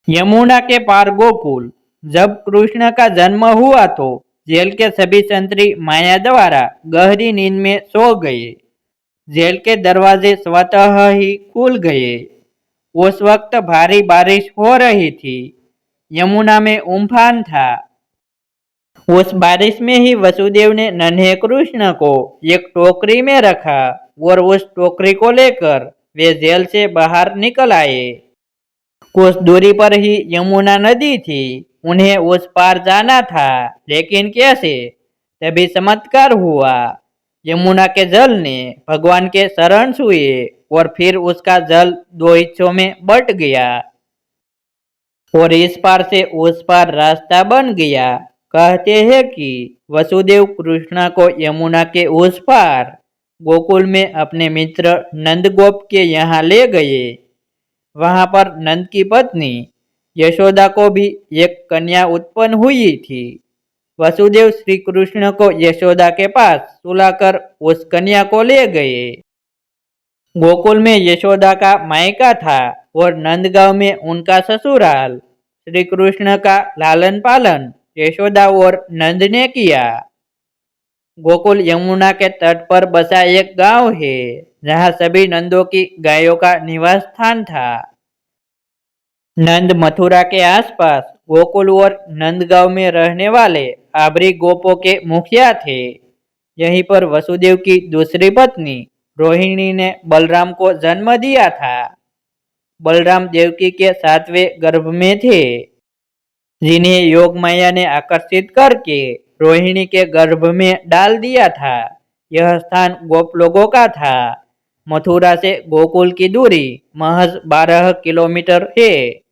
यमुना के पार गोकुल। जब कृष्ण का जन्म हुआ तो जेल के सभी संतरी माया द्वारा गहरी नींद में सो गए। जेल के दरवाजे स्वतः ही खुल गए। उस वक्त भारी बारिश हो रही थी। यमुना में उम्फान था। उस बारिश में ही वसुदेव ने नन्हे कृष्ण को एक टोकरी में रखा और उस टोकरी को लेकर वे जेल से बाहर निकल आए। कुछ दूरी पर ही यमुना नदी थी। उन्हें उस पार जाना था, लेकिन कैसे? तभी चमत्कार हुआ। यमुना के जल ने भगवान के शरण छुए और फिर उसका जल दो हिस्सों में बट गया और इस पार से उस पार रास्ता बन गया। कहते हैं कि वसुदेव कृष्ण को यमुना के उस पार गोकुल में अपने मित्र नंदगोप के यहाँ ले गए। वहां पर नंद की पत्नी यशोदा को भी एक कन्या उत्पन्न हुई थी। वसुदेव श्री कृष्ण को यशोदा के पास सुलाकर उस कन्या को ले गए। गोकुल में यशोदा का मायका था और नंदगांव में उनका ससुराल। श्री कृष्ण का लालन पालन यशोदा और नंद ने किया। गोकुल यमुना के तट पर बसा एक गांव है, जहां सभी नंदों की गायों का निवास स्थान था। नंद मथुरा के आसपास गोकुल और नंदगांव में रहने वाले आबरी गोपों के मुखिया थे। यहीं पर वसुदेव की दूसरी पत्नी रोहिणी ने बलराम को जन्म दिया था। बलराम देवकी के 7वें गर्भ में थे, जिन्हें योग माया ने आकर्षित करके रोहिणी के गर्भ में डाल दिया था। यह स्थान गोप लोगों का था। मथुरा से गोकुल की दूरी महज 12 किलोमीटर है।